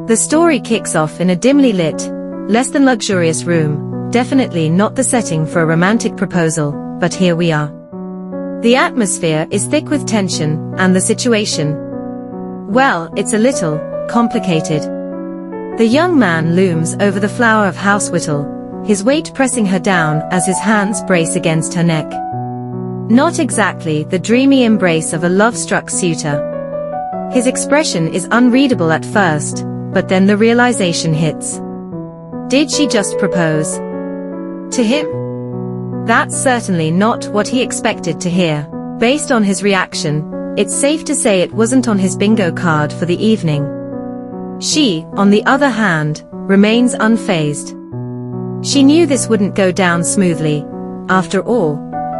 The story kicks off in a dimly lit, less than luxurious room, definitely not the setting for a romantic proposal, but here we are. The atmosphere is thick with tension, and the situation, well, it's a little complicated. The young man looms over the flower of House Whittle, his weight pressing her down as his hands brace against her neck. Not exactly the dreamy embrace of a love-struck suitor. His expression is unreadable at first, but then the realization hits. Did she just propose to him? That's certainly not what he expected to hear. Based on his reaction, it's safe to say it wasn't on his bingo card for the evening. She, on the other hand, remains unfazed. She knew this wouldn't go down smoothly. After all,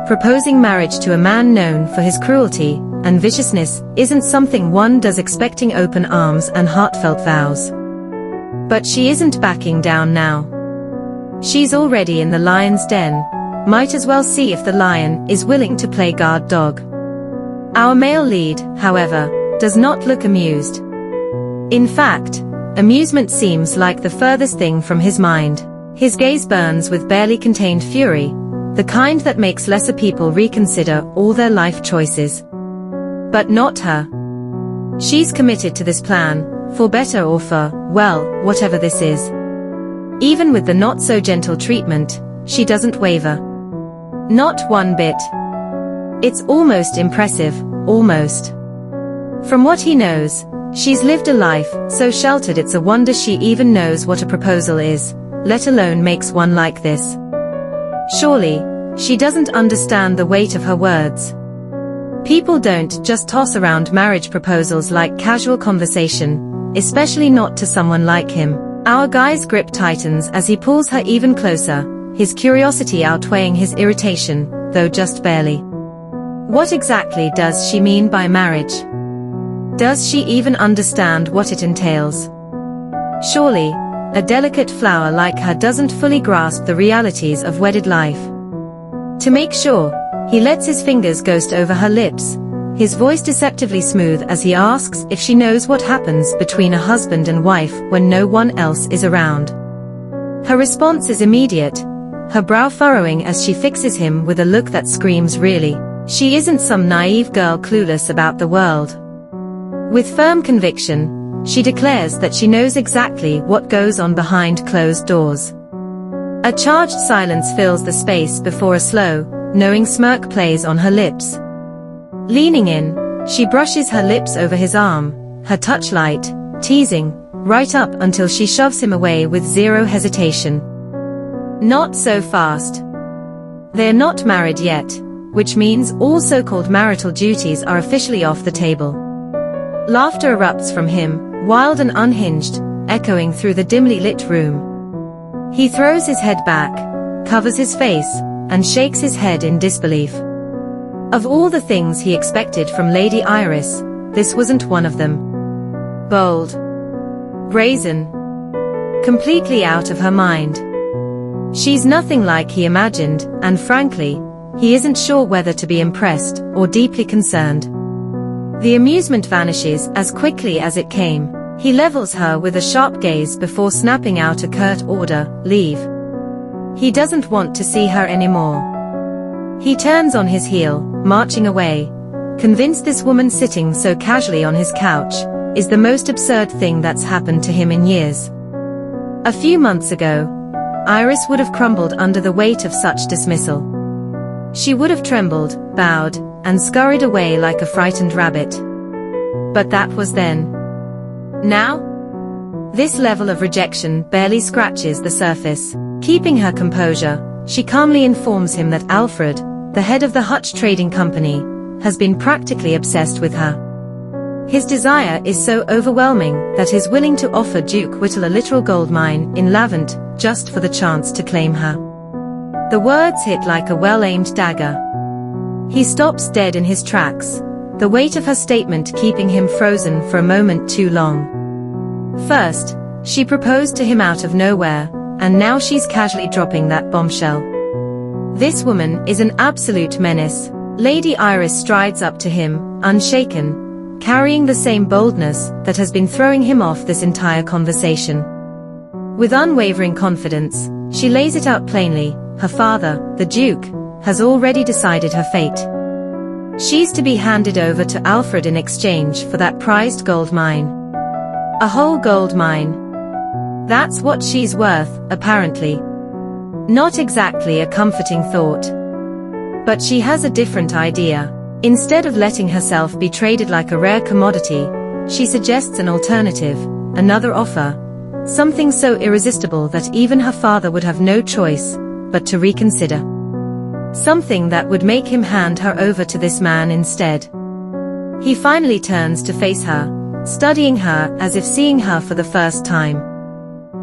proposing marriage to a man known for his cruelty and viciousness isn't something one does expecting open arms and heartfelt vows. But she isn't backing down now. She's already in the lion's den, might as well see if the lion is willing to play guard dog. Our male lead, however, does not look amused. In fact, amusement seems like the furthest thing from his mind. His gaze burns with barely contained fury, the kind that makes lesser people reconsider all their life choices. But not her. She's committed to this plan, for better or for, well, whatever this is. Even with the not-so-gentle treatment, she doesn't waver. Not one bit. It's almost impressive, almost. From what he knows, she's lived a life so sheltered it's a wonder she even knows what a proposal is, let alone makes one like this. Surely, she doesn't understand the weight of her words. People don't just toss around marriage proposals like casual conversation, especially not to someone like him. Our guy's grip tightens as he pulls her even closer, his curiosity outweighing his irritation, though just barely. What exactly does she mean by marriage? Does she even understand what it entails? Surely, a delicate flower like her doesn't fully grasp the realities of wedded life. To make sure, he lets his fingers ghost over her lips, his voice deceptively smooth as he asks if she knows what happens between a husband and wife when no one else is around. Her response is immediate, her brow furrowing as she fixes him with a look that screams really. She isn't some naive girl clueless about the world. With firm conviction, she declares that she knows exactly what goes on behind closed doors. A charged silence fills the space before a slow, knowing smirk plays on her lips. Leaning in, she brushes her lips over his arm, her touch light, teasing, right up until she shoves him away with zero hesitation. Not so fast. They're not married yet, which means all so-called marital duties are officially off the table. Laughter erupts from him, wild and unhinged, echoing through the dimly lit room. He throws his head back, covers his face, and shakes his head in disbelief. Of all the things he expected from Lady Iris, this wasn't one of them. Bold. Brazen. Completely out of her mind. She's nothing like he imagined, and frankly, he isn't sure whether to be impressed or deeply concerned. The amusement vanishes as quickly as it came. He levels her with a sharp gaze before snapping out a curt order, leave. He doesn't want to see her anymore. He turns on his heel, marching away, convinced this woman sitting so casually on his couch is the most absurd thing that's happened to him in years. A few months ago, Iris would have crumbled under the weight of such dismissal. She would have trembled, bowed, and scurried away like a frightened rabbit. But that was then. Now? This level of rejection barely scratches the surface. Keeping her composure, she calmly informs him that Alfred, the head of the Hutch Trading Company, has been practically obsessed with her. His desire is so overwhelming that he's willing to offer Duke Whittle a literal goldmine in Lavant just for the chance to claim her. The words hit like a well-aimed dagger. He stops dead in his tracks, the weight of her statement keeping him frozen for a moment too long. First, she proposed to him out of nowhere, and now she's casually dropping that bombshell. This woman is an absolute menace. Lady Iris strides up to him, unshaken, carrying the same boldness that has been throwing him off this entire conversation. With unwavering confidence, she lays it out plainly. Her father, the Duke, has already decided her fate. She's to be handed over to Alfred in exchange for that prized gold mine. A whole gold mine. That's what she's worth, apparently. Not exactly a comforting thought. But she has a different idea. Instead of letting herself be traded like a rare commodity, she suggests an alternative, another offer. Something so irresistible that even her father would have no choice but to reconsider. Something that would make him hand her over to this man instead. He finally turns to face her, studying her as if seeing her for the first time.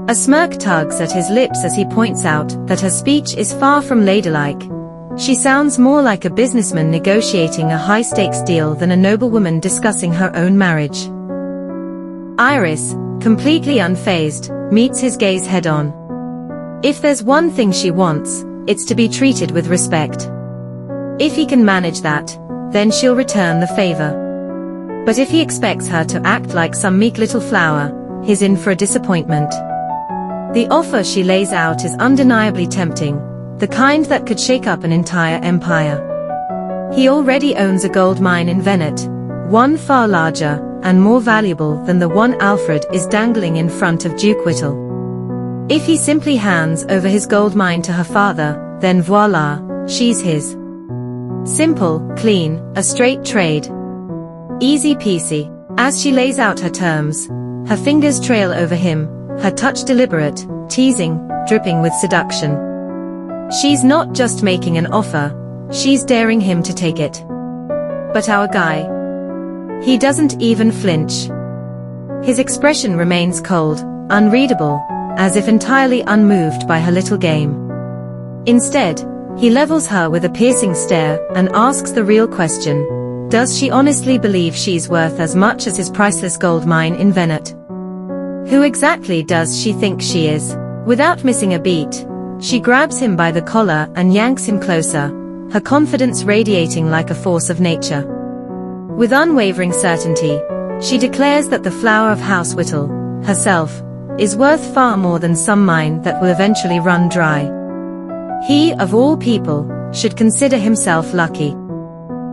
A smirk tugs at his lips as he points out that her speech is far from ladylike. She sounds more like a businessman negotiating a high-stakes deal than a noblewoman discussing her own marriage. Iris, completely unfazed, meets his gaze head-on. If there's one thing she wants, it's to be treated with respect. If he can manage that, then she'll return the favor. But if he expects her to act like some meek little flower, he's in for a disappointment. The offer she lays out is undeniably tempting, the kind that could shake up an entire empire. He already owns a gold mine in Venet, one far larger and more valuable than the one Alfred is dangling in front of Duke Whittle. If he simply hands over his gold mine to her father, then voila, she's his. Simple, clean, a straight trade. Easy peasy. As she lays out her terms, her fingers trail over him, her touch deliberate, teasing, dripping with seduction. She's not just making an offer, she's daring him to take it. But our guy, he doesn't even flinch. His expression remains cold, unreadable, as if entirely unmoved by her little game. Instead, he levels her with a piercing stare and asks the real question: does she honestly believe she's worth as much as his priceless gold mine in Venet? Who exactly does she think she is? Without missing a beat, she grabs him by the collar and yanks him closer, her confidence radiating like a force of nature. With unwavering certainty, she declares that the flower of House Whittle, herself, is worth far more than some mine that will eventually run dry. He, of all people, should consider himself lucky.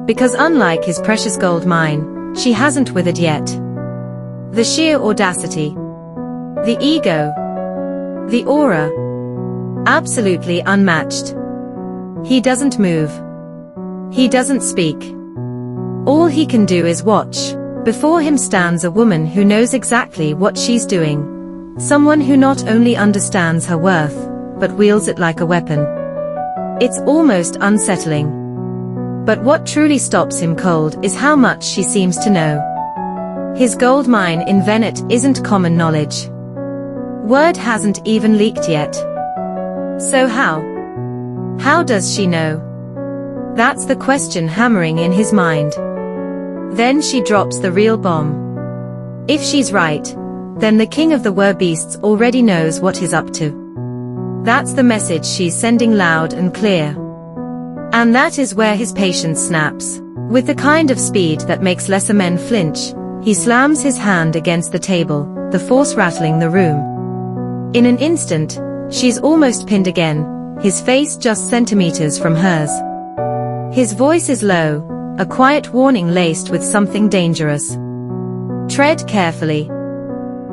Because unlike his precious gold mine, she hasn't withered yet. The sheer audacity. The ego. The aura. Absolutely unmatched. He doesn't move. He doesn't speak. All he can do is watch. Before him stands a woman who knows exactly what she's doing. Someone who not only understands her worth, but wields it like a weapon. It's almost unsettling. But what truly stops him cold is how much she seems to know. His gold mine in Venet isn't common knowledge. Word hasn't even leaked yet. So how? How does she know? That's the question hammering in his mind. Then she drops the real bomb. If she's right, then the king of the werbeasts already knows what he's up to. That's the message she's sending loud and clear. And that is where his patience snaps. With the kind of speed that makes lesser men flinch, he slams his hand against the table, the force rattling the room. In an instant, she's almost pinned again, his face just centimeters from hers. His voice is low, a quiet warning laced with something dangerous. Tread carefully.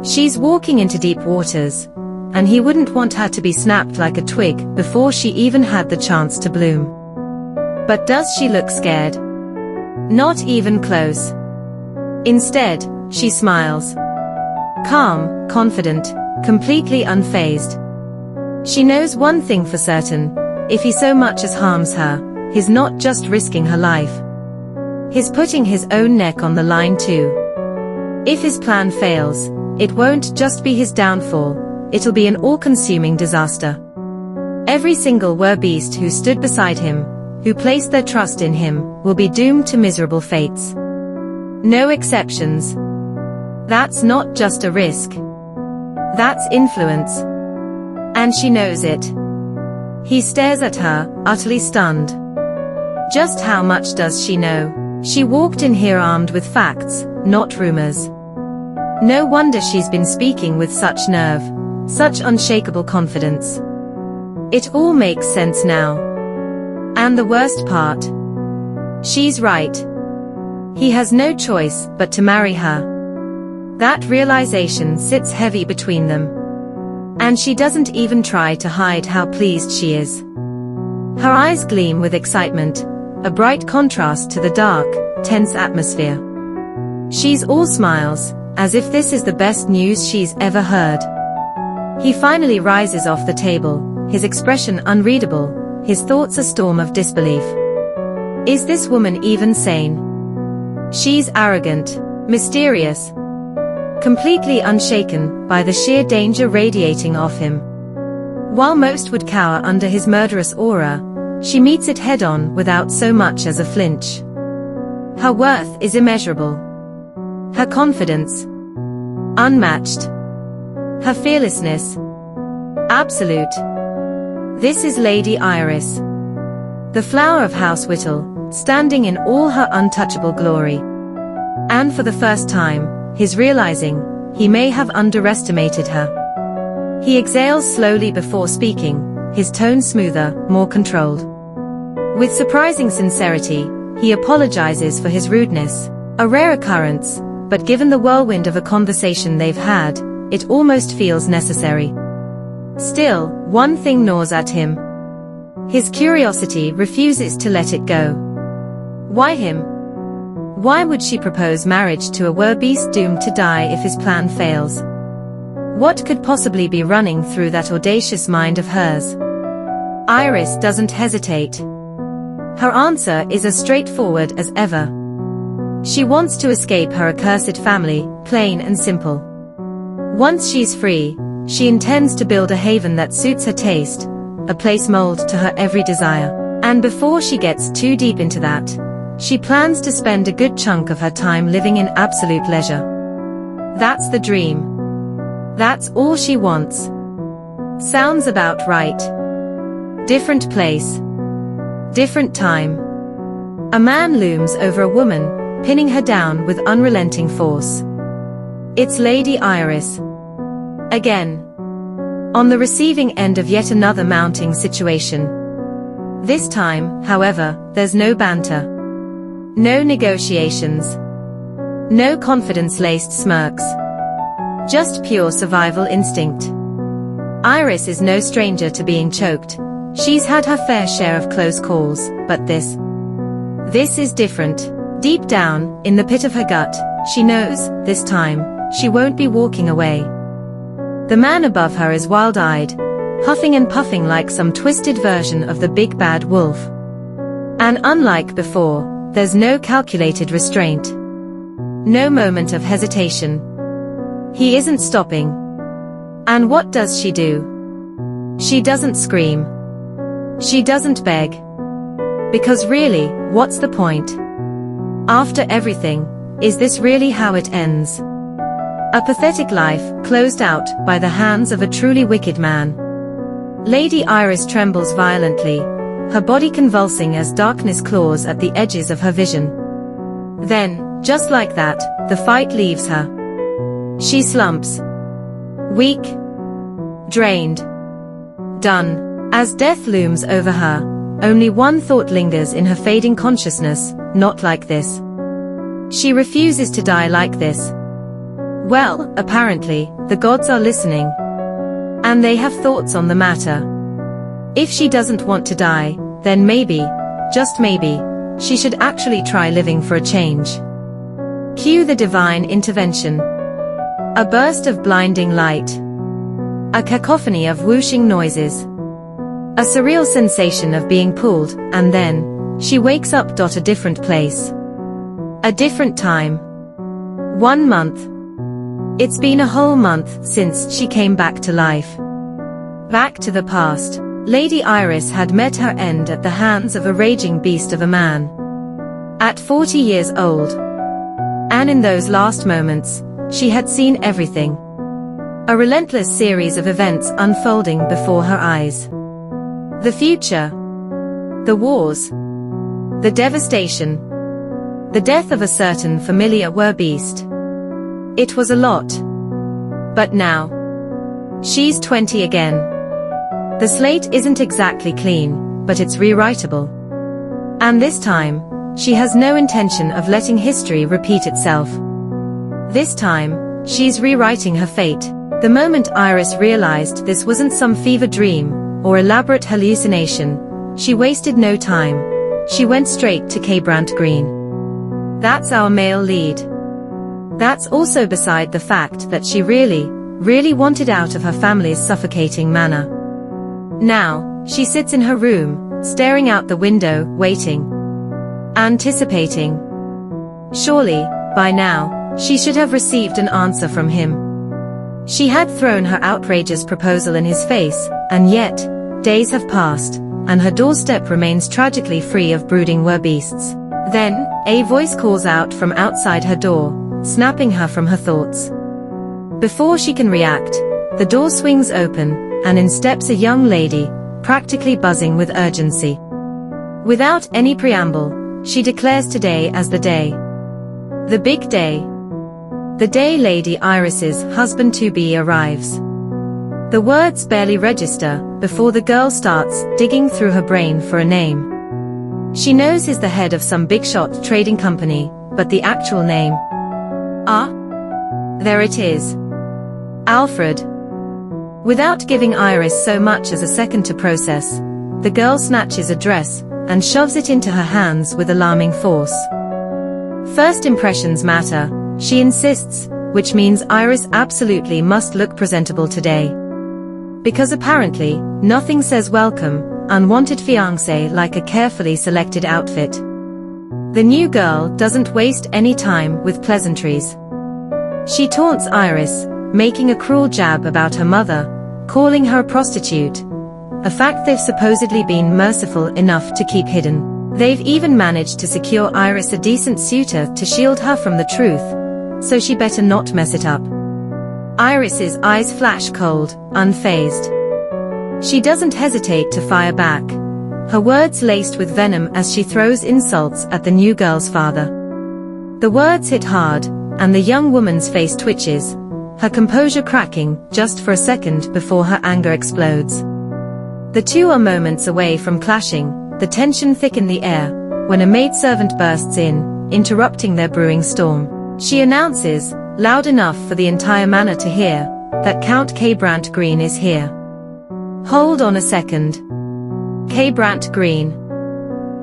She's walking into deep waters, and he wouldn't want her to be snapped like a twig before she even had the chance to bloom. But does she look scared? Not even close. Instead, she smiles. Calm, confident, completely unfazed. She knows one thing for certain: if he so much as harms her, he's not just risking her life. He's putting his own neck on the line too. If his plan fails, it won't just be his downfall, it'll be an all-consuming disaster. Every single werbeast who stood beside him, who placed their trust in him, will be doomed to miserable fates. No exceptions. That's not just a risk. That's influence. And she knows it. He stares at her, utterly stunned. Just how much does she know? She walked in here armed with facts, not rumors. No wonder she's been speaking with such nerve, such unshakable confidence. It all makes sense now. And the worst part? She's right. He has no choice but to marry her. That realization sits heavy between them. And she doesn't even try to hide how pleased she is. Her eyes gleam with excitement, a bright contrast to the dark, tense atmosphere. She's all smiles, as if this is the best news she's ever heard. He finally rises off the table, his expression unreadable, his thoughts a storm of disbelief. Is this woman even sane? She's arrogant, mysterious, completely unshaken by the sheer danger radiating off him. While most would cower under his murderous aura, she meets it head-on without so much as a flinch. Her worth is immeasurable. Her confidence, unmatched. Her fearlessness, absolute. This is Lady Iris, the flower of House Whittle, standing in all her untouchable glory. And for the first time, he's realizing he may have underestimated her. He exhales slowly before speaking, his tone smoother, more controlled. With surprising sincerity, he apologizes for his rudeness, a rare occurrence, but given the whirlwind of a conversation they've had, it almost feels necessary. Still, one thing gnaws at him. His curiosity refuses to let it go. Why him? Why would she propose marriage to a werbeast doomed to die if his plan fails? What could possibly be running through that audacious mind of hers? Iris doesn't hesitate. Her answer is as straightforward as ever. She wants to escape her accursed family, plain and simple. Once she's free, she intends to build a haven that suits her taste, a place molded to her every desire. And before she gets too deep into that, she plans to spend a good chunk of her time living in absolute leisure. That's the dream. That's all she wants. Sounds about right. Different place. Different time. A man looms over a woman, pinning her down with unrelenting force. It's Lady Iris. Again. On the receiving end of yet another mounting situation. This time, however, there's no banter. No negotiations. No confidence-laced smirks. Just pure survival instinct. Iris is no stranger to being choked. She's had her fair share of close calls, but this is different. Deep down, in the pit of her gut, she knows, this time, she won't be walking away. The man above her is wild-eyed, huffing and puffing like some twisted version of the big bad wolf. And unlike before, there's no calculated restraint. No moment of hesitation. He isn't stopping. And what does she do? She doesn't scream. She doesn't beg. Because really, what's the point? After everything, is this really how it ends? A pathetic life, closed out by the hands of a truly wicked man. Lady Iris trembles violently, her body convulsing as darkness claws at the edges of her vision. Then, just like that, the fight leaves her. She slumps. Weak. Drained. Done. As death looms over her, only one thought lingers in her fading consciousness, not like this. She refuses to die like this. Well, apparently, the gods are listening. And they have thoughts on the matter. If she doesn't want to die, then maybe, just maybe, she should actually try living for a change. Cue the divine intervention. A burst of blinding light. A cacophony of whooshing noises. A surreal sensation of being pulled, and then, she wakes up. A different place. A different time. 1 month. It's been a whole month since she came back to life. Back to the past. Lady Iris had met her end at the hands of a raging beast of a man. At 40 years old. And in those last moments, she had seen everything. A relentless series of events unfolding before her eyes. The future. The wars. The devastation. The death of a certain familiar beast. It was a lot. But now, she's 20 again. The slate isn't exactly clean, but it's rewritable. And this time, she has no intention of letting history repeat itself. This time, she's rewriting her fate. The moment Iris realized this wasn't some fever dream, or elaborate hallucination, she wasted no time. She went straight to Keibrandt Green. That's our male lead. That's also beside the fact that she really wanted out of her family's suffocating manor. Now, she sits in her room, staring out the window, waiting. Anticipating. Surely, by now, she should have received an answer from him. She had thrown her outrageous proposal in his face, and yet, days have passed, and her doorstep remains tragically free of brooding beasts. Then, a voice calls out from outside her door, snapping her from her thoughts. Before she can react, the door swings open, and in steps a young lady, practically buzzing with urgency. Without any preamble, she declares today as the day. The big day. The day Lady Iris's husband-to-be arrives. The words barely register before the girl starts digging through her brain for a name. She knows he's the head of some big-shot trading company, but the actual name? There it is. Alfred. Without giving Iris so much as a second to process, the girl snatches a dress and shoves it into her hands with alarming force. First impressions matter, she insists, which means Iris absolutely must look presentable today. Because apparently, nothing says welcome, unwanted fiancé like a carefully selected outfit. The new girl doesn't waste any time with pleasantries. She taunts Iris, making a cruel jab about her mother, calling her a prostitute, a fact they've supposedly been merciful enough to keep hidden. They've even managed to secure Iris a decent suitor to shield her from the truth, so she better not mess it up. Iris's eyes flash cold, unfazed. She doesn't hesitate to fire back, her words laced with venom as she throws insults at the new girl's father. The words hit hard, and the young woman's face twitches, her composure cracking just for a second before her anger explodes. The two are moments away from clashing, the tension thick in the air, when a maidservant bursts in, interrupting their brewing storm. She announces, loud enough for the entire manor to hear, that Count Keibrandt Green is here. Hold on a second. Keibrandt Green.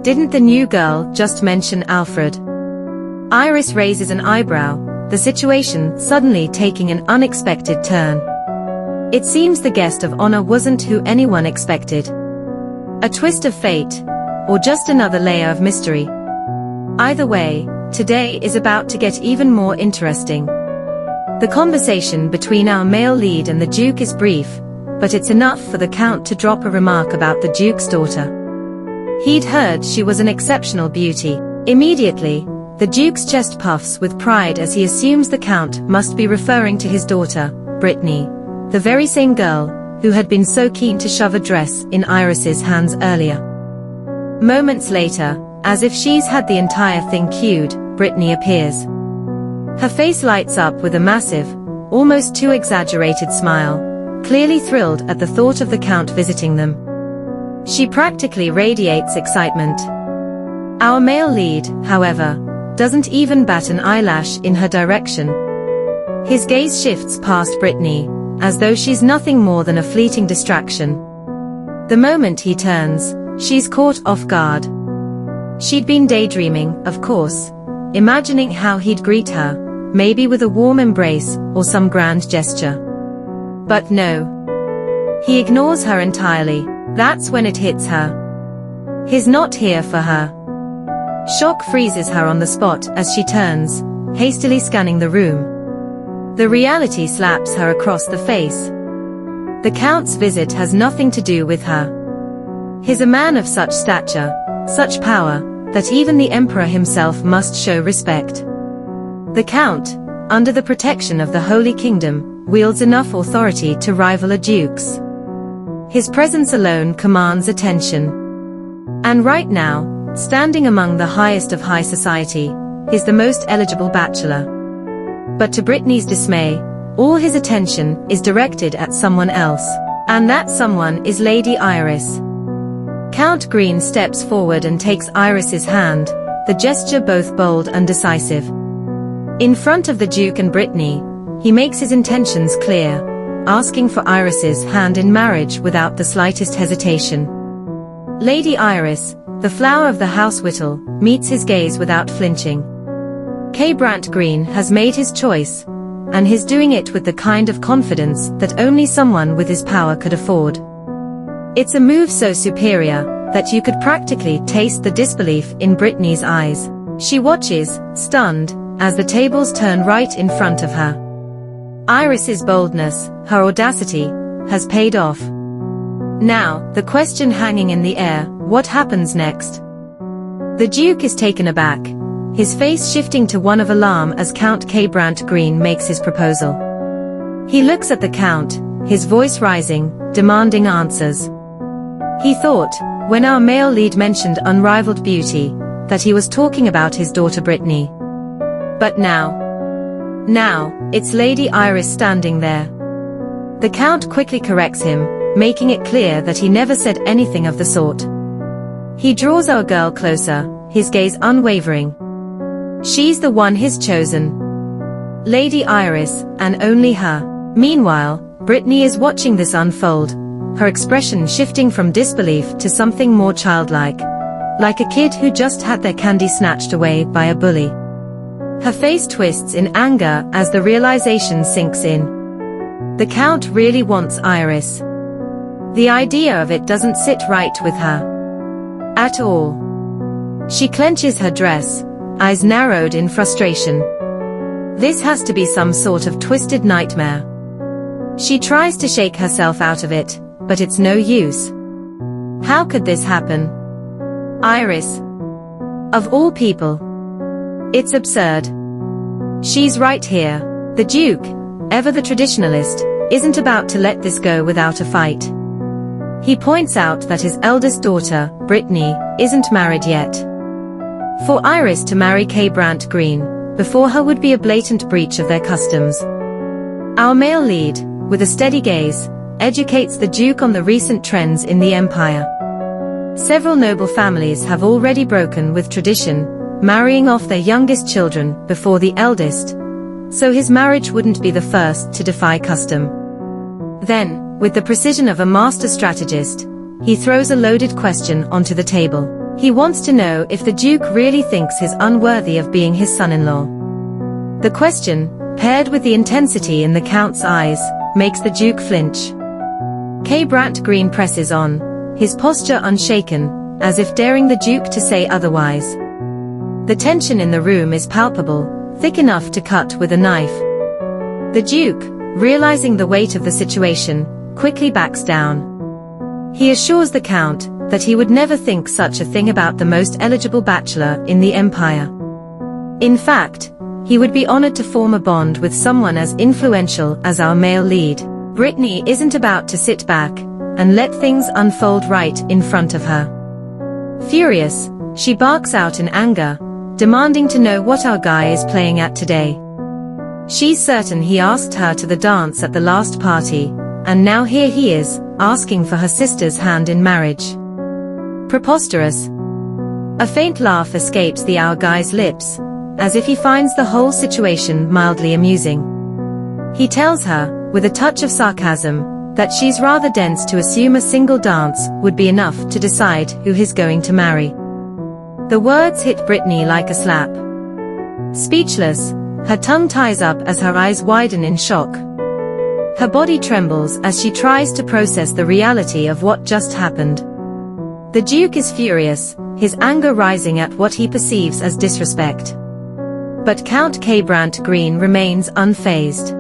Didn't the new girl just mention Alfred? Iris raises an eyebrow, the situation suddenly taking an unexpected turn. It seems the guest of honor wasn't who anyone expected. A twist of fate, or just another layer of mystery. Either way, today is about to get even more interesting. The conversation between our male lead and the Duke is brief, but it's enough for the Count to drop a remark about the Duke's daughter. He'd heard she was an exceptional beauty. Immediately, the Duke's chest puffs with pride as he assumes the Count must be referring to his daughter, Brittany, the very same girl who had been so keen to shove a dress in Iris's hands earlier. Moments later, as if she's had the entire thing cued, Brittany appears. Her face lights up with a massive, almost too exaggerated smile, clearly thrilled at the thought of the Count visiting them. She practically radiates excitement. Our male lead, however, doesn't even bat an eyelash in her direction. His gaze shifts past Brittany, as though she's nothing more than a fleeting distraction. The moment he turns, she's caught off guard. She'd been daydreaming, of course, imagining how he'd greet her, maybe with a warm embrace or some grand gesture. But no. He ignores her entirely. That's when it hits her. He's not here for her. Shock freezes her on the spot as she turns, hastily scanning the room. The reality slaps her across the face. The Count's visit has nothing to do with her. He's a man of such stature, such power, that even the Emperor himself must show respect. The Count, under the protection of the Holy Kingdom, wields enough authority to rival a duke's. His presence alone commands attention. And right now, standing among the highest of high society, is the most eligible bachelor. But to Brittany's dismay, all his attention is directed at someone else. And that someone is Lady Iris. Count Green steps forward and takes Iris's hand, the gesture both bold and decisive. In front of the Duke and Brittany, he makes his intentions clear, asking for Iris's hand in marriage without the slightest hesitation. Lady Iris, the flower of the House Whittle, meets his gaze without flinching. Keibrandt Green has made his choice, and he's doing it with the kind of confidence that only someone with his power could afford. It's a move so superior, that you could practically taste the disbelief in Brittany's eyes. She watches, stunned, as the tables turn right in front of her. Iris's boldness, her audacity, has paid off. Now, the question hanging in the air, what happens next? The Duke is taken aback, his face shifting to one of alarm as Count Keibrandt Green makes his proposal. He looks at the Count, his voice rising, demanding answers. He thought, when our male lead mentioned unrivaled beauty, that he was talking about his daughter Brittany. But now, it's Lady Iris standing there. The Count quickly corrects him, making it clear that he never said anything of the sort. He draws our girl closer, his gaze unwavering. She's the one he's chosen. Lady Iris, and only her. Meanwhile, Brittany is watching this unfold, her expression shifting from disbelief to something more childlike, like a kid who just had their candy snatched away by a bully. Her face twists in anger as the realization sinks in. The Count really wants Iris. The idea of it doesn't sit right with her. At all. She clenches her dress, eyes narrowed in frustration. This has to be some sort of twisted nightmare. She tries to shake herself out of it, but it's no use. How could this happen? Iris. Of all people. It's absurd. She's right here. The Duke, ever the traditionalist, isn't about to let this go without a fight. He points out that his eldest daughter, Brittany, isn't married yet. For Iris to marry Keibrandt Green before her would be a blatant breach of their customs. Our male lead, with a steady gaze, educates the Duke on the recent trends in the Empire. Several noble families have already broken with tradition, marrying off their youngest children before the eldest, so his marriage wouldn't be the first to defy custom. Then, with the precision of a master strategist, he throws a loaded question onto the table. He wants to know if the Duke really thinks he's unworthy of being his son-in-law. The question, paired with the intensity in the Count's eyes, makes the Duke flinch. Keibrandt Green presses on, his posture unshaken, as if daring the Duke to say otherwise. The tension in the room is palpable, thick enough to cut with a knife. The Duke, realizing the weight of the situation, quickly backs down. He assures the Count that he would never think such a thing about the most eligible bachelor in the Empire. In fact, he would be honored to form a bond with someone as influential as our male lead. Brittany isn't about to sit back and let things unfold right in front of her. Furious, she barks out in anger, demanding to know what our guy is playing at today. She's certain he asked her to the dance at the last party, and now here he is, asking for her sister's hand in marriage. Preposterous. A faint laugh escapes the our guy's lips, as if he finds the whole situation mildly amusing. He tells her, with a touch of sarcasm, that she's rather dense to assume a single dance would be enough to decide who he's going to marry. The words hit Brittany like a slap. Speechless, her tongue ties up as her eyes widen in shock. Her body trembles as she tries to process the reality of what just happened. The Duke is furious, his anger rising at what he perceives as disrespect. But Count Keibrandt Green remains unfazed.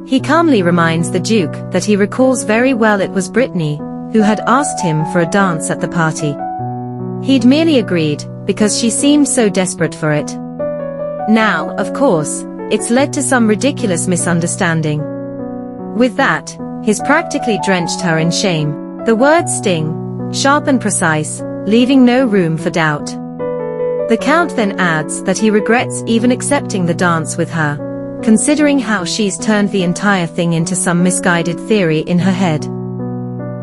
He calmly reminds the Duke that he recalls very well it was Brittany who had asked him for a dance at the party. He'd merely agreed because she seemed so desperate for it. Now, of course, it's led to some ridiculous misunderstanding. With that, he's practically drenched her in shame. The words sting, sharp and precise, leaving no room for doubt. The Count then adds that he regrets even accepting the dance with her, considering how she's turned the entire thing into some misguided theory in her head.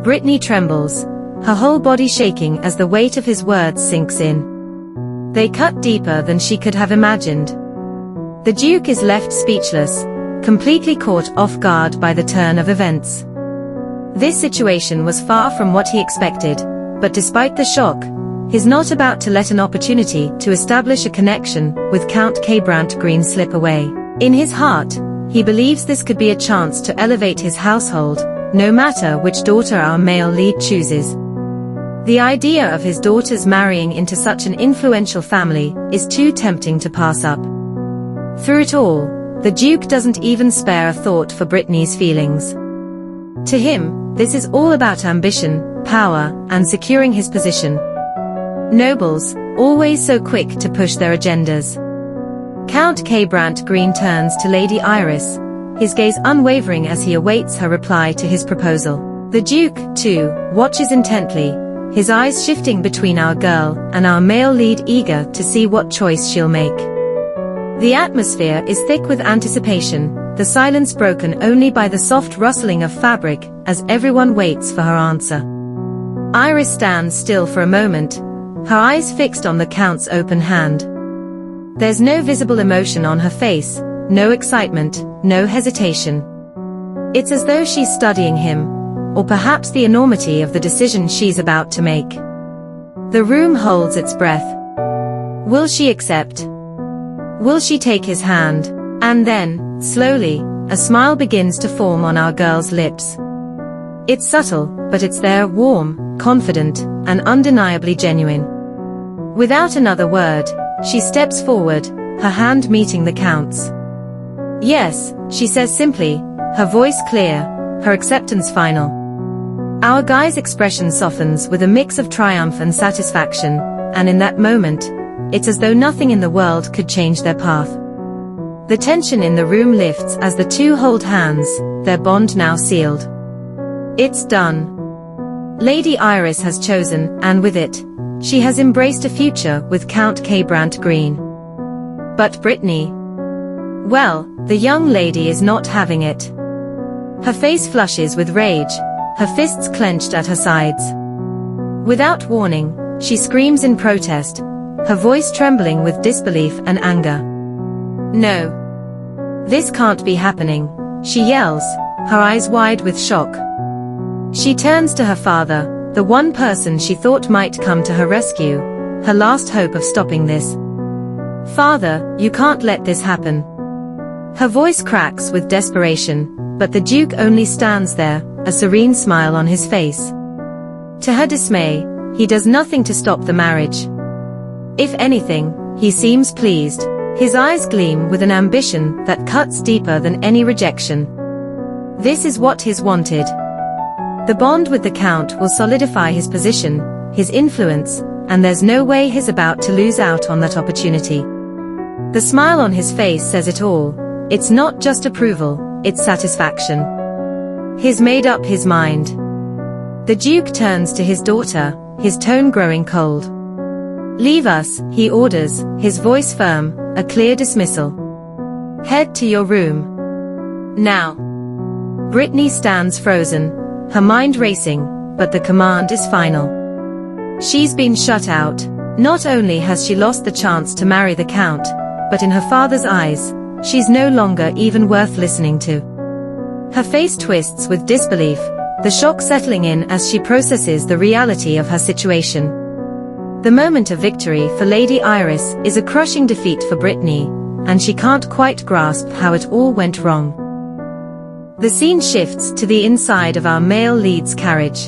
Brittany trembles, her whole body shaking as the weight of his words sinks in. They cut deeper than she could have imagined. The Duke is left speechless, completely caught off guard by the turn of events. This situation was far from what he expected, but despite the shock, he's not about to let an opportunity to establish a connection with Count Keibrandt Green slip away. In his heart, he believes this could be a chance to elevate his household, no matter which daughter our male lead chooses. The idea of his daughters marrying into such an influential family is too tempting to pass up. Through it all, the Duke doesn't even spare a thought for Brittany's feelings. To him, this is all about ambition, power, and securing his position. Nobles, always so quick to push their agendas. Count Keibrandt Green turns to Lady Iris, his gaze unwavering as he awaits her reply to his proposal. The Duke, too, watches intently, his eyes shifting between our girl and our male lead, eager to see what choice she'll make. The atmosphere is thick with anticipation, the silence broken only by the soft rustling of fabric as everyone waits for her answer. Iris stands still for a moment, her eyes fixed on the Count's open hand. There's no visible emotion on her face, no excitement, no hesitation. It's as though she's studying him, or perhaps the enormity of the decision she's about to make. The room holds its breath. Will she accept? Will she take his hand? And then, slowly, a smile begins to form on our girl's lips. It's subtle, but it's there, warm, confident, and undeniably genuine. Without another word, she steps forward, her hand meeting the Count's. Yes, she says simply, her voice clear, her acceptance final. Our guy's expression softens with a mix of triumph and satisfaction, and in that moment, it's as though nothing in the world could change their path. The tension in the room lifts as the two hold hands, their bond now sealed. It's done. Lady Iris has chosen, and with it, she has embraced a future with Count Keibrandt Green. But Brittany? Well, the young lady is not having it. Her face flushes with rage, her fists clenched at her sides. Without warning, she screams in protest, her voice trembling with disbelief and anger. No. This can't be happening, she yells, her eyes wide with shock. She turns to her father, the one person she thought might come to her rescue, her last hope of stopping this. Father, you can't let this happen. Her voice cracks with desperation, but the Duke only stands there, a serene smile on his face. To her dismay, he does nothing to stop the marriage. If anything, he seems pleased. His eyes gleam with an ambition that cuts deeper than any rejection. This is what he's wanted. The bond with the Count will solidify his position, his influence, and there's no way he's about to lose out on that opportunity. The smile on his face says it all. It's not just approval, it's satisfaction. He's made up his mind. The Duke turns to his daughter, his tone growing cold. Leave us, he orders, his voice firm, a clear dismissal. Head to your room. Now. Brittany stands frozen, her mind racing, but the command is final. She's been shut out. Not only has she lost the chance to marry the Count, but in her father's eyes, she's no longer even worth listening to. Her face twists with disbelief, the shock settling in as she processes the reality of her situation. The moment of victory for Lady Iris is a crushing defeat for Brittany, and she can't quite grasp how it all went wrong. The scene shifts to the inside of our male lead's carriage.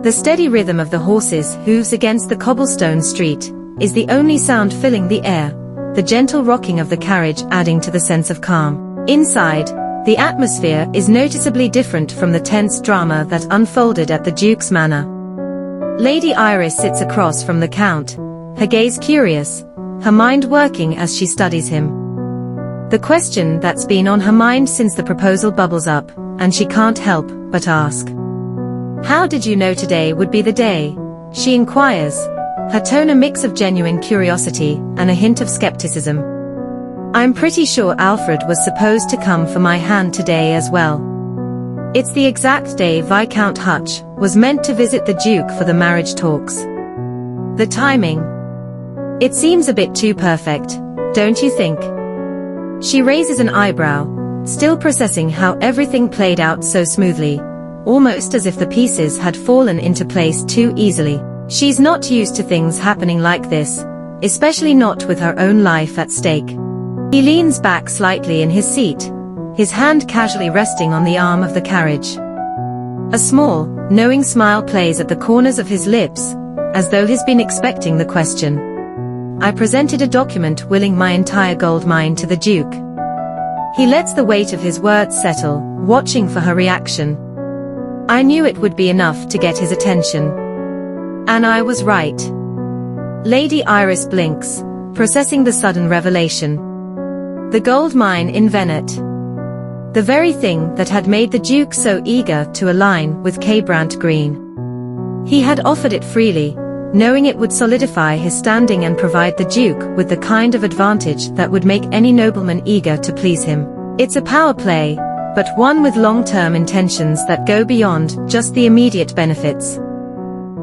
The steady rhythm of the horses' hooves against the cobblestone street is the only sound filling the air, the gentle rocking of the carriage adding to the sense of calm. Inside, the atmosphere is noticeably different from the tense drama that unfolded at the Duke's manor. Lady Iris sits across from the Count, her gaze curious, her mind working as she studies him. The question that's been on her mind since the proposal bubbles up, and she can't help but ask. How did you know today would be the day? She inquires, her tone a mix of genuine curiosity and a hint of skepticism. "I'm pretty sure Alfred was supposed to come for my hand today as well. It's the exact day Viscount Hutch was meant to visit the Duke for the marriage talks. The timing. It seems a bit too perfect, don't you think?" She raises an eyebrow, still processing how everything played out so smoothly, almost as if the pieces had fallen into place too easily. She's not used to things happening like this, especially not with her own life at stake. He leans back slightly in his seat, his hand casually resting on the arm of the carriage. A small, knowing smile plays at the corners of his lips, as though he's been expecting the question. "I presented a document willing my entire gold mine to the Duke." He lets the weight of his words settle, watching for her reaction. "I knew it would be enough to get his attention. And I was right." Lady Iris blinks, processing the sudden revelation. The gold mine in Venet. The very thing that had made the Duke so eager to align with Keibrandt Green. He had offered it freely, knowing it would solidify his standing and provide the Duke with the kind of advantage that would make any nobleman eager to please him. It's a power play, but one with long-term intentions that go beyond just the immediate benefits.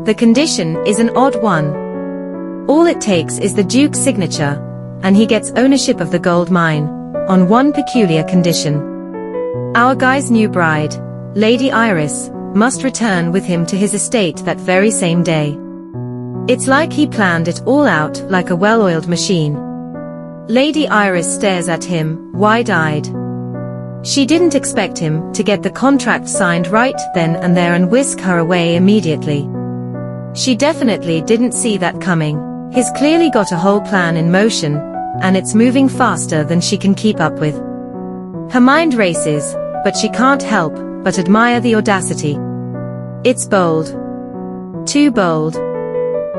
The condition is an odd one. All it takes is the Duke's signature, and he gets ownership of the gold mine, on one peculiar condition. Our guy's new bride, Lady Iris, must return with him to his estate that very same day. It's like he planned it all out like a well-oiled machine. Lady Iris stares at him, wide-eyed. She didn't expect him to get the contract signed right then and there and whisk her away immediately. She definitely didn't see that coming. He's clearly got a whole plan in motion, and it's moving faster than she can keep up with. Her mind races, but she can't help but admire the audacity. It's bold. Too bold.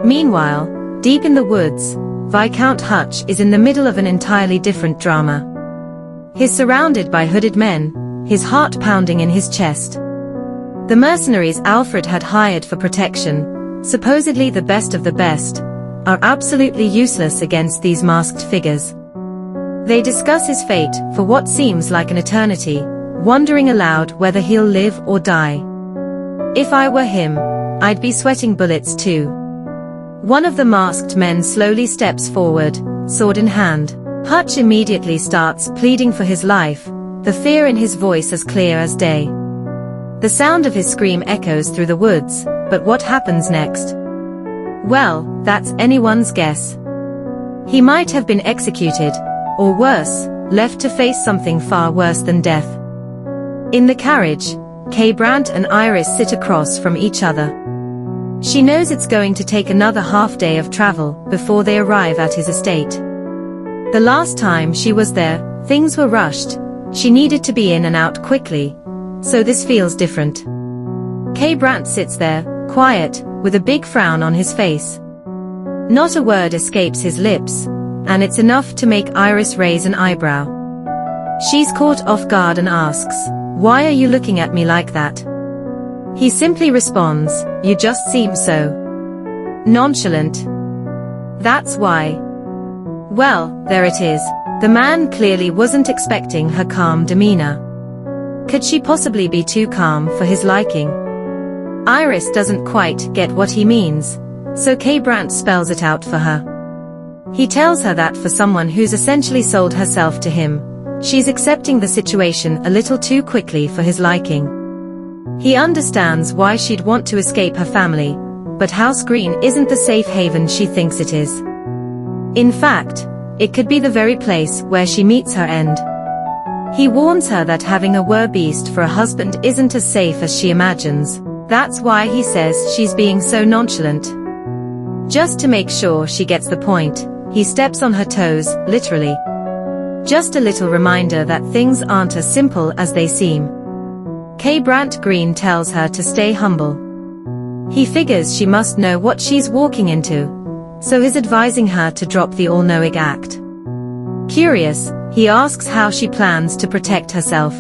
Meanwhile, deep in the woods, Viscount Hutch is in the middle of an entirely different drama. He's surrounded by hooded men, his heart pounding in his chest. The mercenaries Alfred had hired for protection, supposedly the best of the best, are absolutely useless against these masked figures. They discuss his fate for what seems like an eternity, wondering aloud whether he'll live or die. If I were him, I'd be sweating bullets too. One of the masked men slowly steps forward, sword in hand. Hutch immediately starts pleading for his life, the fear in his voice as clear as day. The sound of his scream echoes through the woods, but what happens next? Well, that's anyone's guess. He might have been executed, or worse, left to face something far worse than death. In the carriage, Keibrandt and Iris sit across from each other. She knows it's going to take another half day of travel before they arrive at his estate. The last time she was there, things were rushed. She needed to be in and out quickly, so this feels different. Keibrandt sits there, quiet, with a big frown on his face. Not a word escapes his lips, and it's enough to make Iris raise an eyebrow. She's caught off guard and asks, "Why are you looking at me like that?" He simply responds, "You just seem so nonchalant. That's why." Well, there it is. The man clearly wasn't expecting her calm demeanor. Could she possibly be too calm for his liking? Iris doesn't quite get what he means, so Keibrandt spells it out for her. He tells her that for someone who's essentially sold herself to him, she's accepting the situation a little too quickly for his liking. He understands why she'd want to escape her family, but House Green isn't the safe haven she thinks it is. In fact, it could be the very place where she meets her end. He warns her that having a werbeast for a husband isn't as safe as she imagines. That's why he says she's being so nonchalant. Just to make sure she gets the point, he steps on her toes, literally. Just a little reminder that things aren't as simple as they seem. Keibrandt Green tells her to stay humble. He figures she must know what she's walking into, so he's advising her to drop the all-knowing act. Curious, he asks how she plans to protect herself.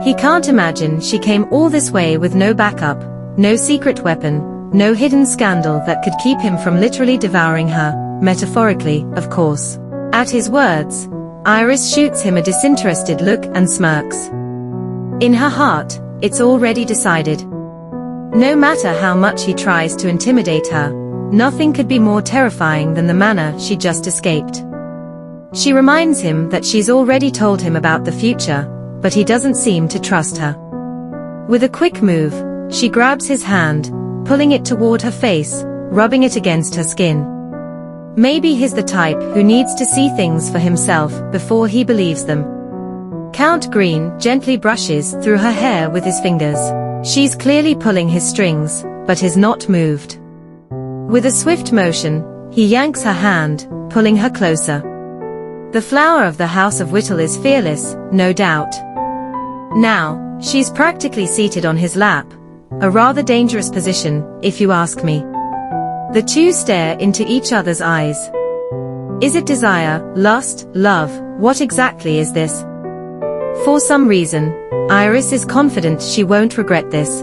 He can't imagine she came all this way with no backup, no secret weapon, no hidden scandal that could keep him from literally devouring her, metaphorically, of course. At his words, Iris shoots him a disinterested look and smirks. In her heart, it's already decided. No matter how much he tries to intimidate her, nothing could be more terrifying than the manner she just escaped. She reminds him that she's already told him about the future, but he doesn't seem to trust her. With a quick move, she grabs his hand, pulling it toward her face, rubbing it against her skin. Maybe he's the type who needs to see things for himself before he believes them. Count Green gently brushes through her hair with his fingers. She's clearly pulling his strings, but is not moved. With a swift motion, he yanks her hand, pulling her closer. The flower of the House of Whittle is fearless, no doubt. Now, she's practically seated on his lap, a rather dangerous position, if you ask me. The two stare into each other's eyes. Is it desire, lust, love? What exactly is this? For some reason, Iris is confident she won't regret this.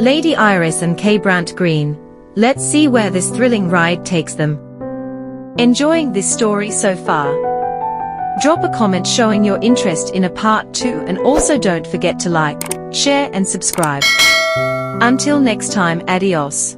Lady Iris and Keibrandt Green, let's see where this thrilling ride takes them. Enjoying this story so far? Drop a comment showing your interest in a part 2, and also don't forget to like, share and subscribe. Until next time, adios.